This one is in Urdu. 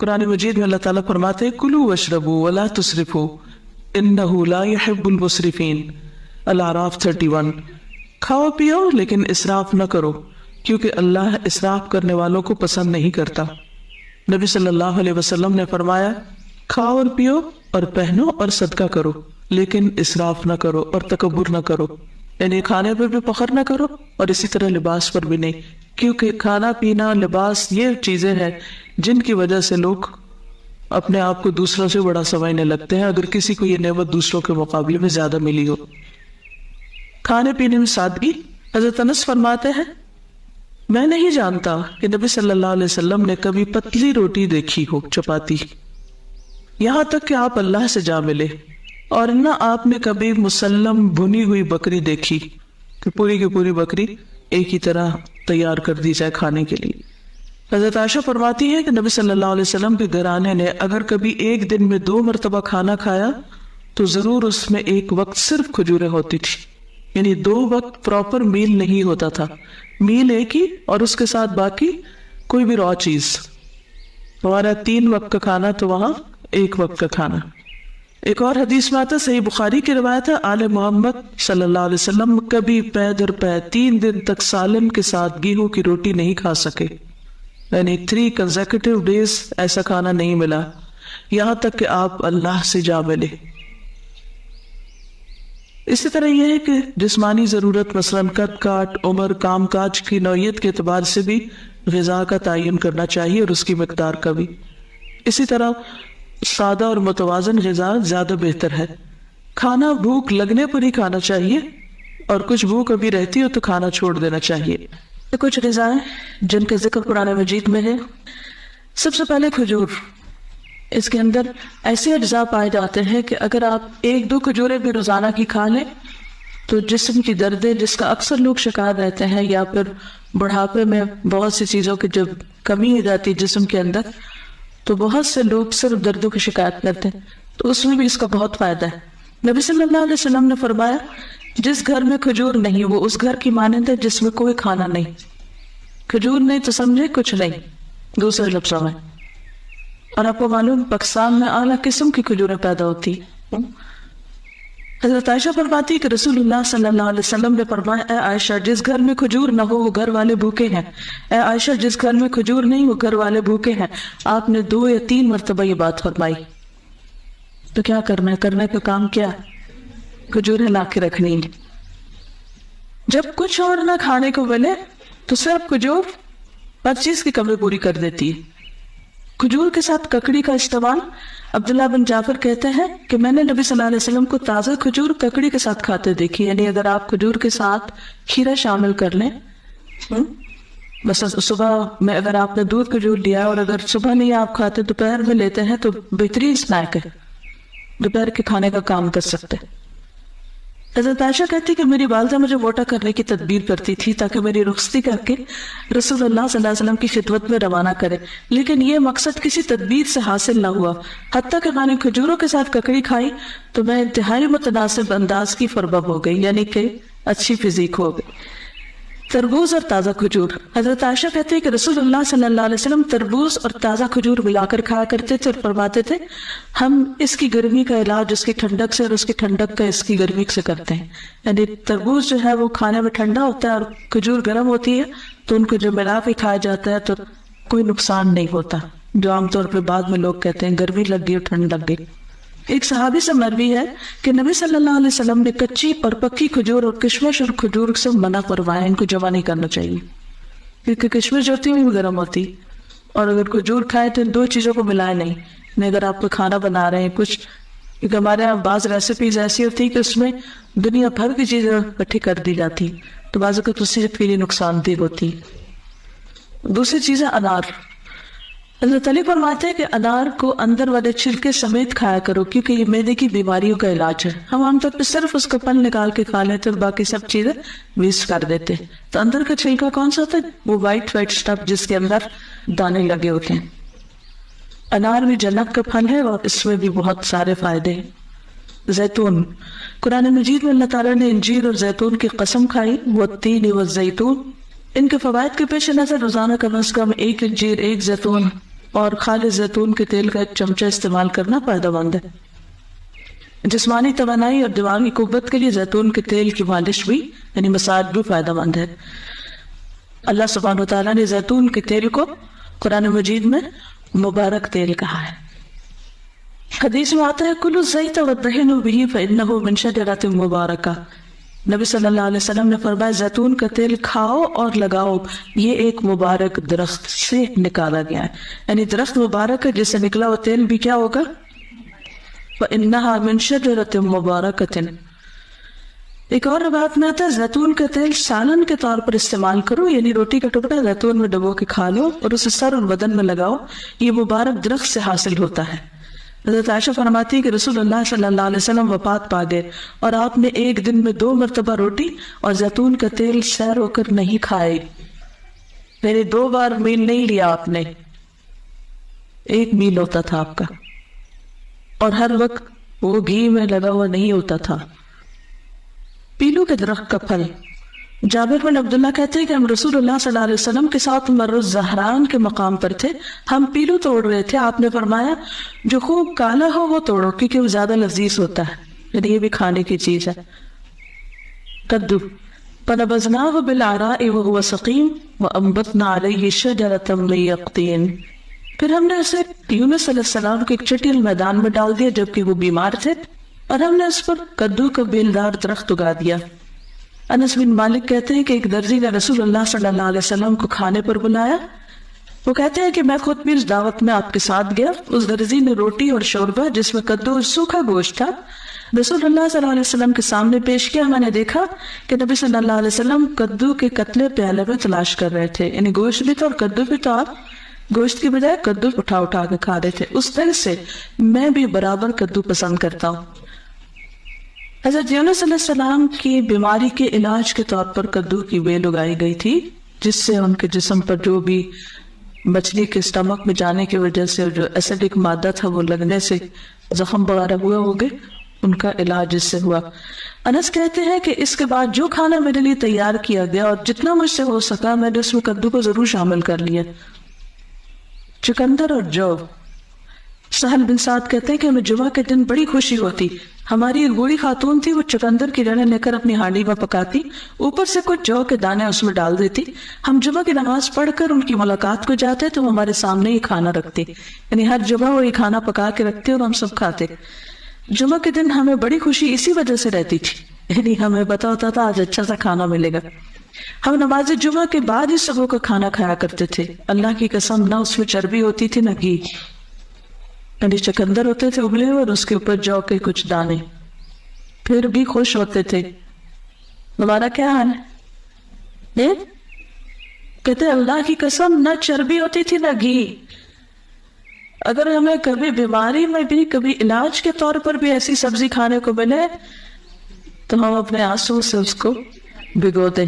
قرآن مجید میں اللہ تعالیٰ فرماتے ہیں کلوا واشربوا ولا تسرفوا انہ لا يحب المسرفین، الاعراف 31۔ کھاؤ پیو لیکن اسراف نہ کرو کیونکہ اللہ اسراف کرنے والوں کو پسند نہیں کرتا۔ نبی صلی اللہ علیہ وسلم نے فرمایا کھاؤ اور پیو اور پہنو اور صدقہ کرو لیکن اسراف نہ کرو اور تکبر نہ کرو، یعنی کھانے پر بھی فخر نہ کرو اور اسی طرح لباس پر بھی نہیں، کیونکہ کھانا پینا لباس یہ چیزیں ہیں جن کی وجہ سے لوگ اپنے آپ کو دوسروں سے بڑا سمجھنے لگتے ہیں اگر کسی کو یہ نعمت دوسروں کے مقابلے میں زیادہ ملی ہو۔ کھانے پینے میں سادگی۔ حضرت انس فرماتے ہیں میں نہیں جانتا کہ نبی صلی اللہ علیہ وسلم نے کبھی پتلی روٹی دیکھی ہو، چپاتی، یہاں تک کہ آپ اللہ سے جا ملے، اور نہ آپ نے کبھی مسلم بھنی ہوئی بکری دیکھی کہ پوری کی پوری بکری ایک ہی طرح تیار کر دی جائے کھانے کے لیے۔ حضرت عائشہ فرماتی ہے کہ نبی صلی اللہ علیہ وسلم کے گھرانے نے اگر کبھی ایک دن میں 2 مرتبہ کھانا کھایا تو ضرور اس میں ایک وقت صرف کھجوریں ہوتی تھی، یعنی 2 وقت پراپر میل نہیں ہوتا تھا، میل ایک ہی اور اس کے ساتھ باقی کوئی بھی را چیز۔ ہمارا 3 وقت کا کھانا تو وہاں 1 وقت کا کھانا۔ ایک اور حدیث میں آتا ہے، صحیح بخاری کی روایت ہے، آل محمد صلی اللہ علیہ وسلم کبھی پے در پے 3 دن تک سالن کے ساتھ گیہوں کی روٹی نہیں کھا سکے، یعنی 3 کنزیکٹیو ڈیز ایسا کھانا نہیں ملا، یہاں تک کہ آپ اللہ سے جا ملے۔ اسی طرح یہ ہے کہ جسمانی ضرورت مثلاً قد کاٹ، عمر، کام کاج کی نوعیت کے اعتبار سے بھی غذا کا تعین کرنا چاہیے اور اس کی مقدار کا بھی۔ اسی طرح سادہ اور متوازن غذا زیادہ بہتر ہے۔ کھانا بھوک لگنے پر ہی کھانا چاہیے اور کچھ بھوک ابھی رہتی ہو تو کھانا چھوڑ دینا چاہیے۔ کچھ غذائیں جن کا ذکر قرآن مجید میں ہے، سب سے پہلے کھجور۔ اس کے اندر ایسے اجزاء پائے جاتے ہیں کہ اگر آپ 1-2 کھجوریں بھی روزانہ کی کھا لیں تو جسم کی دردیں، جس کا اکثر لوگ شکار رہتے ہیں، یا پھر بڑھاپے میں بہت سی چیزوں کی جب کمی ہو جاتی جسم کے اندر تو بہت سے لوگ صرف دردوں کی شکایت کرتے ہیں، تو اس میں بھی اس کا بہت فائدہ ہے۔ نبی صلی اللہ علیہ وسلم نے فرمایا جس گھر میں کھجور نہیں وہ اس گھر کی مانند ہے جس میں کوئی کھانا نہیں۔ کھجور نہیں تو سمجھے کچھ نہیں، دوسرے لفظوں میں۔ اور آپ کو معلوم پاکستان میں اعلیٰ قسم کی کھجوریں پیدا ہوتی۔ حضرت عائشہ فرماتی کہ رسول اللہ صلی اللہ علیہ وسلم نے فرمایا اے عائشہ جس گھر میں کھجور نہ ہو وہ گھر والے بھوکے ہیں، اے عائشہ جس گھر میں کھجور نہیں وہ گھر والے بھوکے ہیں۔ آپ نے 2 یا 3 مرتبہ یہ بات فرمائی۔ تو کیا کرنا ہے؟ کرنے کا کام کیا؟ کھجوریں لا کے رکھنی۔ جب کچھ اور نہ کھانے کو ملے تو صرف کھجور ہر چیز کی کمی پوری کر دیتی ہے۔ کھجور کے ساتھ ککڑی کا استعمال، عبداللہ بن جعفر کہتے ہیں کہ میں نے نبی صلی اللہ علیہ وسلم کو تازہ کھجور ککڑی کے ساتھ کھاتے دیکھی، یعنی اگر آپ کھجور کے ساتھ کھیرا شامل کر لیں، بس صبح میں اگر آپ نے دودھ کھجور لیا اور اگر صبح نہیں آپ کھاتے دوپہر میں لیتے ہیں تو بہترین اسنیک ہے، دوپہر کے کھانے کا کام کر سکتے۔ حضرت عائشہ کہتی کہ میری والدہ مجھے موٹا کرنے کی تدبیر کرتی تھی تاکہ میری رخصتی کر کے رسول اللہ صلی اللہ علیہ وسلم کی خدمت میں روانہ کرے، لیکن یہ مقصد کسی تدبیر سے حاصل نہ ہوا۔ حتیٰ کہ میں نے کھجوروں کے ساتھ ککڑی کھائی تو میں انتہائی متناسب انداز کی فربہ ہو گئی، یعنی کہ اچھی فزیک ہو گئی۔ تربوز اور تازہ کھجور، حضرت عائشہ کہتے ہیں کہ رسول اللہ صلی اللہ علیہ وسلم تربوز اور تازہ کھجور ملا کر کھایا کرتے تھے اور فرماتے تھے ہم اس کی گرمی کا علاج اس کی ٹھنڈک سے اور اس کی ٹھنڈک کا اس کی گرمی سے کرتے ہیں، یعنی تربوز جو ہے وہ کھانے میں ٹھنڈا ہوتا ہے اور کھجور گرم ہوتی ہے تو ان کو جب ملا کے کھایا جاتا ہے تو کوئی نقصان نہیں ہوتا، جو عام طور پہ بعد میں لوگ کہتے ہیں گرمی لگ گئی اور ٹھنڈ لگ گئی۔ ایک صحابی سے مروی ہے کہ نبی صلی اللہ علیہ وسلم نے کچی اور پکی کھجور اور کشمش اور کھجور سے منع کروایا، ان کو جمع نہیں کرنا چاہیے کیونکہ کشمش جو ہوتی ہے وہ گرم ہوتی، اور اگر کھجور کھائے تو ان 2 چیزوں کو ملائے نہیں۔ اگر آپ کو کھانا بنا رہے ہیں کچھ، کیونکہ ہمارے یہاں بعض ریسیپیز ایسی ہوتی کہ اس میں دنیا بھر کی چیزیں اکٹھی کر دی جاتی تو بعض اوقات اس سے کے لیے نقصان دہ ہوتی۔ دوسری چیز ہے انار۔ حضرت علی فرماتے ہیں کہ انار کو اندر والے چھلکے سمیت کھایا کرو کیونکہ یہ معدے کی بیماریوں کا علاج ہے۔ ہم عام طور پہ صرف اس کا پل نکال کے کھا لیتے اور باقی سب چیزیں ویسٹ کر دیتے ہیں، تو اندر کا چھلکا کون سا ہوتا ہے؟ وہ وائٹ اسٹف جس کے اندر دانے لگے ہوتے ہیں۔ انار بھی جنت کا پھل ہے اور اس میں بھی بہت سارے فائدے ہیں۔ زیتون، قرآن مجید میں اللہ تعالیٰ نے انجیر اور زیتون کی قسم کھائی، والتین والزیتون۔ ان کے فوائد کے پیش نظر روزانہ کم از کم 1 انجیر 1 زیتون اور خالص زیتون کے تیل کا ایک چمچہ استعمال کرنا فائدہ مند ہے۔ جسمانی توانائی اور دماغی قوت کے لیے زیتون کے تیل کی مالش بھی یعنی مساج بھی فائدہ مند ہے۔ اللہ سبحانہ وتعالیٰ نے زیتون کے تیل کو قرآن مجید میں مبارک تیل کہا ہے۔ حدیث میں آتا ہے کلوا الزیت وادہنوا بہ فإنہ من شجرۃ مبارکہ، نبی صلی اللہ علیہ وسلم نے فرمایا زیتون کا تیل کھاؤ اور لگاؤ، یہ ایک مبارک درخت سے نکالا گیا ہے، یعنی درخت مبارک ہے، جس سے نکلا وہ تیل بھی کیا ہوگا؟ فإنها من شجرۃ مبارکۃ۔ ایک اور روایت میں آتا ہے زیتون کا تیل سالن کے طور پر استعمال کرو، یعنی روٹی کا ٹکڑا زیتون میں ڈبو کے کھا لو اور اسے سر اور بدن میں لگاؤ، یہ مبارک درخت سے حاصل ہوتا ہے۔ حضرت عائشہ فرماتی ہے کہ رسول اللہ صلی اللہ علیہ وسلم وفات پا گئے اور آپ نے ایک دن میں 2 مرتبہ روٹی اور زیتون کا تیل سیر ہو کر نہیں کھائے، یعنی 2 بار میل نہیں لیا آپ نے، 1 میل ہوتا تھا آپ کا، اور ہر وقت وہ گھی میں لگا ہوا نہیں ہوتا تھا۔ پیلو کے درخت کا پھل، جابر بن عبداللہ کہتے ہیں کہ ہم رسول اللہ صلی اللہ علیہ وسلم کے ساتھ مر الزہران کے مقام پر تھے، ہم پیلو توڑ رہے تھے، آپ نے فرمایا جو خوب کالا ہو وہ توڑو کیونکہ وہ زیادہ لذیذ ہوتا ہے، یعنی یہ بھی کھانے کی چیز ہے۔ کدو، فنبذناہ بالعراء وهو سقیم وانبتنا علیہ شجرۃ من یقطین، پھر ہم نے اسے یونس علیہ السلام کے ایک چٹیل میدان میں ڈال دیا جبکہ وہ بیمار تھے، اور ہم نے اس پر کدو کا بیلدار درخت اگا دیا۔ انس بن مالک کہتے ہیں کہ ایک درزی نے رسول اللہ صلی اللہ علیہ وسلم کو کھانے پر بلایا، وہ کہتے ہیں کہ میں خود بھی اس دعوت میں آپ کے ساتھ گیا، اس درزی نے روٹی اور شوربہ جس میں کدو اور سوکھا گوشت تھا رسول اللہ صلی اللہ علیہ وسلم کے سامنے پیش کیا۔ میں نے دیکھا کہ نبی صلی اللہ علیہ وسلم کدو کے قتلے پیالے میں تلاش کر رہے تھے، یعنی گوشت بھی تھا اور کدو بھی تھا، گوشت کی بجائے کدو اٹھا کے کھا رہے تھے۔ اس طرح سے میں بھی برابر کدو پسند کرتا ہوں۔ حضرت یونس علیہ السلام کی بیماری کے علاج کے طور پر کدو کی بیل اگائی گئی تھی، جس سے ان کے جسم پر جو بھی مچھلی کے اسٹمک میں جانے کی وجہ سے جو ایسیڈک مادہ تھا وہ لگنے سے زخم وغیرہ ہوئے ہوگے، ان کا علاج اس سے ہوا۔ انس کہتے ہیں کہ اس کے بعد جو کھانا میرے لیے تیار کیا گیا اور جتنا مجھ سے ہو سکا میں نے اس میں کدو کو ضرور شامل کر لیا۔ چقندر اور جو، سہل بن سعد کہتے ہیں کہ ہمیں جمعہ کے دن بڑی خوشی ہوتی، ہماری ایک بوڑھی خاتون تھی، وہ چقندر کی جڑیں لے کر اپنی ہانڈی میں پکاتی، اوپر سے کچھ جو کے دانے اس میں ڈال دیتی، ہم جمعہ کی نماز پڑھ کر ان کی ملاقات کو جاتے تو وہ ہمارے سامنے ہی کھانا رکھتی، یعنی ہر جمعہ وہ یہ کھانا پکا کے رکھتے اور ہم سب کھاتے۔ جمعہ کے دن ہمیں بڑی خوشی اسی وجہ سے رہتی تھی، یعنی ہمیں پتا ہوتا تھا آج اچھا سا کھانا ملے گا۔ ہم نماز جمعہ کے بعد ہی صبح کا کھانا کھایا کرتے تھے، اللہ کی قسم نہ اس میں چربی ہوتی تھی نہ گھی، یعنی چقندر ہوتے تھے ابلے ہوئے اور اس کے اوپر جو کے کچھ دانے، پھر بھی خوش ہوتے تھے۔ ہمارا کیا حال ہے؟ کہتے اللہ کی قسم نہ چربی ہوتی تھی نہ گھی۔ اگر ہمیں کبھی بیماری میں بھی کبھی علاج کے طور پر بھی ایسی سبزی کھانے کو ملے تو ہم اپنے آنسو سے اس کو بھگو دیں۔